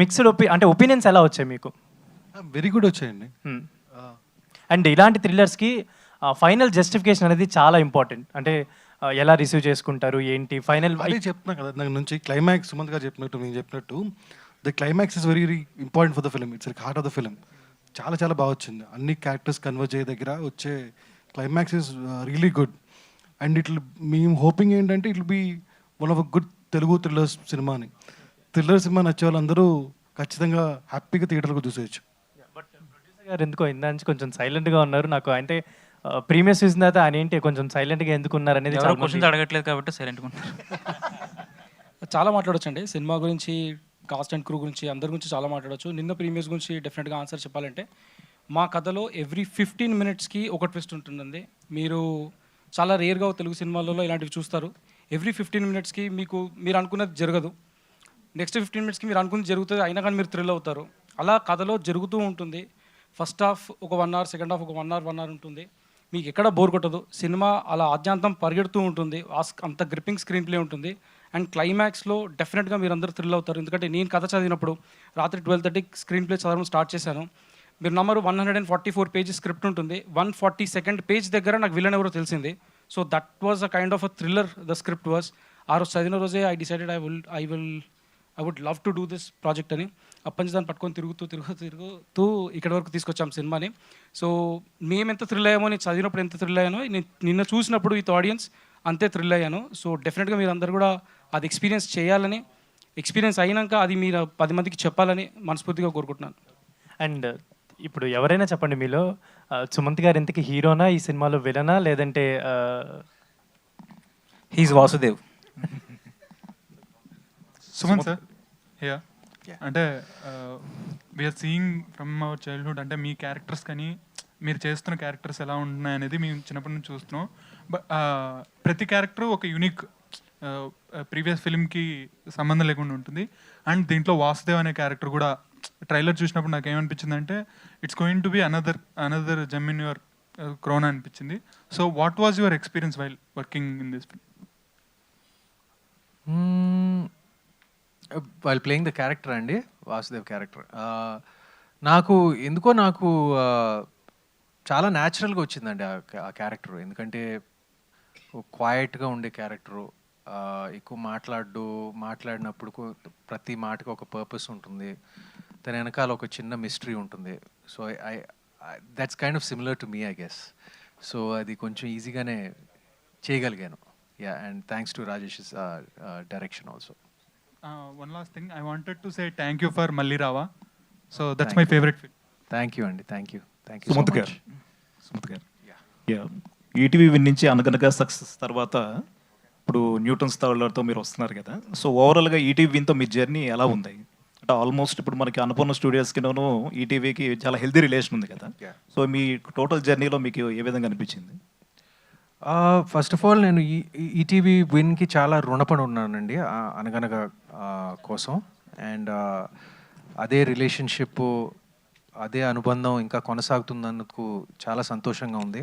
మిక్స్డ్ అంటే ఒపీనియన్స్ ఎలా వచ్చాయి మీకు? వెరీ గుడ్ వచ్చాయండి. అండ్ ఇలాంటి థ్రిల్లర్స్కి ఫైనల్ జస్టిఫికేషన్ అనేది చాలా ఇంపార్టెంట్. అంటే ఎలా రిసీవ్ చేసుకుంటారు ఏంటి ఫైనల్ అదే చెప్తున్నా కదా నాకు నుంచి క్లైమాక్స్ సుమంత్ గారు చెప్పినట్టు నేను చెప్పినట్టు the climax is very important for the film. It's like heart of the film. చాలా చాలా బాగా వచ్చింది. అన్ని క్యారెక్టర్స్ కన్వర్ట్ అయ్యే దగ్గర వచ్చే climax is really good. And ఇట్లు మేము హోపింగ్ ఏంటంటే it will be one of a good Telugu thriller సినిమాని. థ్రిల్లర్ సినిమా నచ్చే వాళ్ళందరూ ఖచ్చితంగా హ్యాపీగా థియేటర్లో చూసేయచ్చు. ప్రొడ్యూసర్ గారు ఎందుకో ఇందా నుంచి కొంచెం సైలెంట్గా ఉన్నారు. నాకు అంటే ప్రీమియర్స్ చూసిన తర్వాత ఆయన ఏంటి కొంచెం సైలెంట్గా ఎందుకు ఉన్నారు అనేది చాలా క్వశ్చన్స్ అడగట్లేదు కాబట్టి సైలెంట్గా ఉంటారు. చాలా మాట్లాడొచ్చండి సినిమా గురించి, కాస్ట్ అండ్ క్రూ గురించి, అందరి గురించి చాలా మాట్లాడవచ్చు. నిన్న ప్రీమియర్స్ గురించి డెఫినెట్గా ఆన్సర్ చెప్పాలంటే, మా కథలో ఎవ్రీ 15 minutesకి ఒక ట్విస్ట్ ఉంటుందండి. మీరు చాలా రేర్గా తెలుగు సినిమాలలో ఇలాంటివి చూస్తారు. ఎవ్రీ 15 minutesకి మీరు అనుకున్నది జరగదు, నెక్స్ట్ 15 minutesకి మీరు అనుకున్నది జరుగుతుంది, అయినా కానీ మీరు థ్రిల్ అవుతారు. అలా కథలో జరుగుతూ ఉంటుంది. ఫస్ట్ హాఫ్ ఒక 1 hour, సెకండ్ హాఫ్ ఒక 1 hour ఉంటుంది. మీకు ఎక్కడ బోర్ కొట్టదు. సినిమా అలా ఆద్యాంతం పరిగెడుతూ ఉంటుంది. అంత గ్రిప్పింగ్ స్క్రీన్ ప్లే ఉంటుంది. అండ్ క్లైమాక్స్లో డెఫినెట్గా మీరు అందరూ థ్రిల్ అవుతారు. ఎందుకంటే నేను కథ చదివినప్పుడు రాత్రి 12:30 స్క్రీన్ ప్లే చదవడం స్టార్ట్ చేశాను. మీరు నమ్మరు, 144 pages స్క్రిప్ట్ ఉంటుంది. 142nd page దగ్గర నాకు విలన్ ఎవరో తెలిసింది. So that was a kind of a thriller the script was. ఆ రోజు చదివిన రోజే I decided I would love to do this project అని. అప్పటి నుంచి దాన్ని పట్టుకొని తిరుగుతూ ఇక్కడి వరకు తీసుకొచ్చాం సినిమాని. సో మేము ఎంత థ్రిల్ అయ్యామో, నేను చదివినప్పుడు ఎంత థ్రిల్ అయ్యానో, నిన్న చూసినప్పుడు విత్ ఆడియన్స్ అంతే థ్రిల్ అయ్యాను. సో డెఫినెట్గా మీరు అందరు కూడా అది ఎక్స్పీరియన్స్ చేయాలని, ఎక్స్పీరియన్స్ అయినాక అది మీరు 10 మందికి చెప్పాలని మనస్ఫూర్తిగా కోరుకుంటున్నాను. అండ్ ఇప్పుడు ఎవరైనా చెప్పండి మీలో సుమంత్ గారు ఇంతకీ హీరోనా, ఈ సినిమాలో విలనా, లేదంటే హీస్ వాసుదేవ్? సుమన్ సార్, అంటే we're seeing from our childhood, అంటే మీ క్యారెక్టర్స్ కానీ మీరు చేస్తున్న క్యారెక్టర్స్ ఎలా ఉంటున్నాయి అనేది మేము చిన్నప్పటి నుంచి చూస్తున్నాం. ప్రతి క్యారెక్టర్ ఒక యూనిక్ ప్రీవియస్ ఫిల్మ్కి సంబంధం లేకుండా ఉంటుంది. అండ్ దీంట్లో వాసుదేవ్ అనే క్యారెక్టర్ కూడా ట్రైలర్ చూసినప్పుడు నాకు ఏమనిపించింది అంటే it's going to be another gem in your crown అనిపించింది. So what was your experience while working in this film? While playing the character అండి, వాసుదేవ్ క్యారెక్టర్ నాకు చాలా న్యాచురల్గా వచ్చిందండి ఆ క్యారెక్టర్. ఎందుకంటే క్వైట్గా ఉండే క్యారెక్టరు, ఎక్కువ మాట్లాడినప్పుడు ప్రతి మాటకు ఒక పర్పస్ ఉంటుంది, తన వెనకాల ఒక చిన్న మిస్టరీ ఉంటుంది. So that's kind of similar to me I guess. So అది కొంచెం ఈజీగానే చేయగలిగాను. Yeah, and thanks to Rajesh direction also. One last thing, I wanted to say thank you for మళ్ళీ రావా. So that's my favourite film. Thank you అండి, thank you Sumanth గారు. ETV win నుంచి అనగనగా సక్సెస్ తర్వాత ఇప్పుడు న్యూటన్స్ థర్డ్తో మీరు వస్తున్నారు కదా. సో ఓవరాల్గా ఈటీవీ విన్తో మీ జర్నీ ఎలా ఉంది? అంటే ఆల్మోస్ట్ ఇప్పుడు మనకి అన్నపూర్ణ స్టూడియోస్కిను ఈటీవీకి చాలా హెల్తీ రిలేషన్ ఉంది కదా. సో మీ టోటల్ జర్నీలో మీకు ఏ విధంగా అనిపించింది? ఫస్ట్ ఆఫ్ ఆల్ నేను ఈటీవీ విన్కి చాలా రుణపడి ఉన్నానండి అనగనగా కోసం. అండ్ అదే రిలేషన్షిప్, అదే అనుబంధం ఇంకా కొనసాగుతున్నందుకు చాలా సంతోషంగా ఉంది.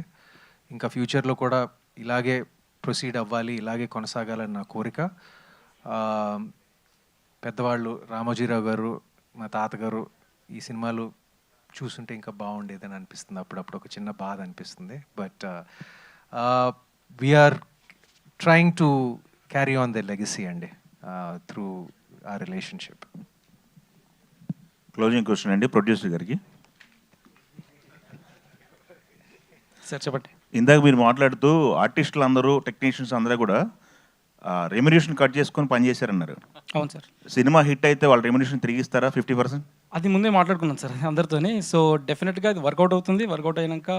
ఇంకా ఫ్యూచర్లో కూడా ఇలాగే ప్రొసీడ్ అవ్వాలి, ఇలాగే కొనసాగాలని నా కోరిక. పెద్దవాళ్ళు రామోజీరావు గారు, మా తాతగారు ఈ సినిమాలు చూస్తుంటే ఇంకా బాగుండేదని అనిపిస్తుంది. అప్పుడప్పుడు ఒక చిన్న బాధ అనిపిస్తుంది. But we're trying to carry on the legacy అండి త్రూ ఆ రిలేషన్షిప్. క్లోజింగ్ క్వశ్చన్ అండి ప్రొడ్యూసర్ గారికి. సార్ చెప్పండి. ఇందాక మీరు మాట్లాడుతూ ఆర్టిస్టులు అందరూ, టెక్నీషియన్స్ అందరూ కూడా రెమ్యునేషన్ కట్ చేసుకొని పనిచేశారన్నారు. అవును సార్. సినిమా హిట్ అయితే వాళ్ళ రెమ్యునేషన్ తిరిగి ఇస్తారా 50%? అది ముందే మాట్లాడుకున్నాను సార్ అందరితోని. సో డెఫినెట్గా అది వర్కౌట్ అవుతుంది. వర్కౌట్ అయినాక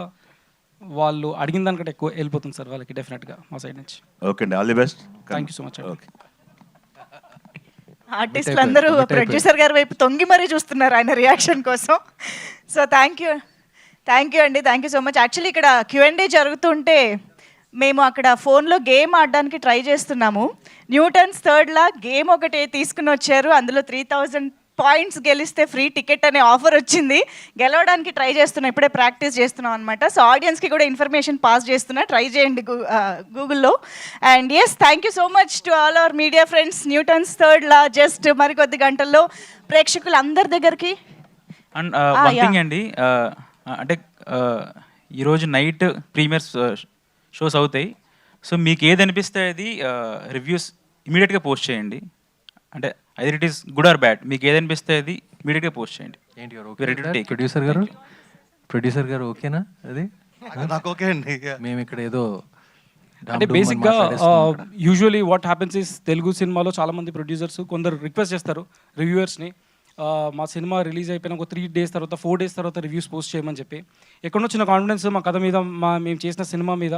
వాళ్ళు అడిగిన దానికంటే ఎక్కువ వెళ్ళిపోతుంది సార్ వాళ్ళకి డెఫినెట్గా మా సైడ్ నుంచి. ఓకే అండి, all the best. Thank you so much. Okay. ఆర్టిస్టులు అందరూ ప్రొడ్యూసర్ గారి వైపు తొంగి మరీ చూస్తున్నారు ఆయన రియాక్షన్ కోసం. సో థ్యాంక్ యూ అండి, thank you so much. Actually ఇక్కడ Q&A జరుగుతుంటే మేము అక్కడ ఫోన్లో గేమ్ ఆడడానికి ట్రై చేస్తున్నాము. న్యూటన్స్ థర్డ్లా గేమ్ ఒకటి తీసుకుని వచ్చారు. అందులో 3000 points గెలిస్తే ఫ్రీ టికెట్ అనే ఆఫర్ వచ్చింది. గెలవడానికి ట్రై చేస్తున్నాం, ఇప్పుడే ప్రాక్టీస్ చేస్తున్నాం అనమాట. సో ఆడియన్స్కి కూడా ఇన్ఫర్మేషన్ పాస్ చేస్తున్నా, ట్రై చేయండి గూగుల్లో. And yes, thank you so much to all our media friends. Newton's third law just మరికొద్ది గంటల్లో ప్రేక్షకులు అందరి దగ్గరికి. అండ్ వన్ థింగ్ అండి, అంటే ఈరోజు నైట్ ప్రీమియర్స్ షోస్ అవుతాయి. సో మీకు ఏది అనిపిస్తే అది రివ్యూస్ ఇమీడియట్గా పోస్ట్ చేయండి. అంటే either it is good or bad, మీకు ఏదనిపిస్తే అది ఇమీడియట్గా పోస్ట్ చేయండి. ప్రొడ్యూసర్ గారు ఓకేనా అది? నాకు ఓకే అండి. మేము ఇక్కడ ఏదో అంటే బేసిక్గా usually what happens is Telugu సినిమాలో చాలామంది ప్రొడ్యూసర్స్ కొందరు రిక్వెస్ట్ చేస్తారు రివ్యూవర్స్ని, మా సినిమా రిలీజ్ అయిపోయిన ఒక 3 days తర్వాత 4 days తర్వాత రివ్యూస్ పోస్ట్ చేయమని చెప్పి. ఎక్కడి వచ్చిన కాన్ఫిడెన్స్ మా కథ మీద, మేము చేసిన సినిమా మీద.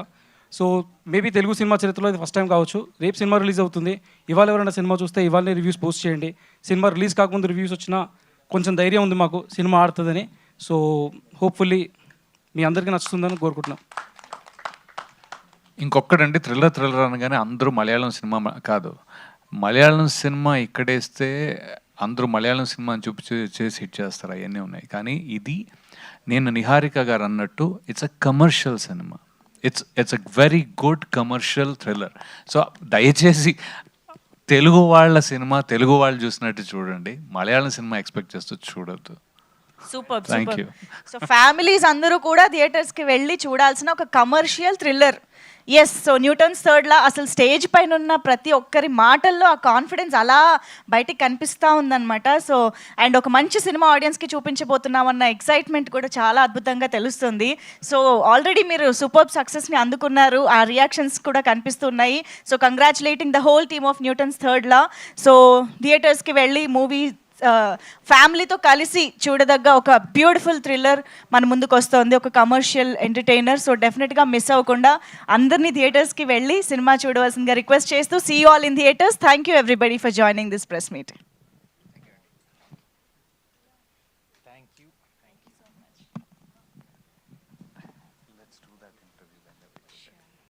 సో మేబీ తెలుగు సినిమా చరిత్రలో ఇది ఫస్ట్ టైం కావచ్చు. రేపు సినిమా రిలీజ్ అవుతుంది, ఇవాళ ఎవరైనా సినిమా చూస్తే ఇవాళనే రివ్యూస్ పోస్ట్ చేయండి. సినిమా రిలీజ్ కాకముందు రివ్యూస్ వచ్చినా కొంచెం ధైర్యం ఉంది మాకు సినిమా ఆడుతుందని. సో హోప్ఫుల్లీ మీ అందరికీ నచ్చుతుందని కోరుకుంటున్నాం. ఇంకొకటండి, థ్రిల్లర్ అనగానే అందరూ మలయాళం సినిమా కాదు, మలయాళం సినిమా ఇక్కడేస్తే అందరూ మలయాళం సినిమాని చేసి హిట్ చేస్తారు, అవన్నీ ఉన్నాయి. కానీ ఇది నేను నిహారిక గారు అన్నట్టు it's a commercial cinema, it's a very good commercial thriller. So దయచేసి తెలుగు వాళ్ళ సినిమా తెలుగు వాళ్ళు చూసినట్టు చూడండి, మలయాళం సినిమా ఎక్స్పెక్ట్ చేస్తూ చూడొద్దు. Super. Thank you. So families అందరూ కూడా థియేటర్స్కి వెళ్ళి చూడాల్సిన ఒక commercial thriller. Yes, so Newton's third law అసలు స్టేజ్ పైన ఉన్న ప్రతి ఒక్కరి మాటల్లో ఆ కాన్ఫిడెన్స్ అలా బయటికి కనిపిస్తూ ఉందన్నమాట. సో అండ్ ఒక మంచి సినిమా ఆడియన్స్కి చూపించబోతున్నామన్న ఎక్సైట్మెంట్ కూడా చాలా అద్భుతంగా తెలుస్తుంది. సో ఆల్రెడీ మీరు సూపర్ సక్సెస్ని అందుకున్నారు, ఆ రియాక్షన్స్ కూడా కనిపిస్తున్నాయి. So congratulating the whole team of Newton's third law. So థియేటర్స్కి వెళ్ళి మూవీ ఫ్యామిలీతో కలిసి చూడదగ్గ ఒక బ్యూటిఫుల్ థ్రిల్లర్ మన ముందుకు వస్తుంది, ఒక కమర్షియల్ ఎంటర్టైనర్. సో డెఫినెట్గా మిస్ అవ్వకుండా అందరినీ థియేటర్స్కి వెళ్ళి సినిమా చూడవలసిందిగా రిక్వెస్ట్ చేస్తూ see you all in theatres. Thank you everybody for joining this press meet.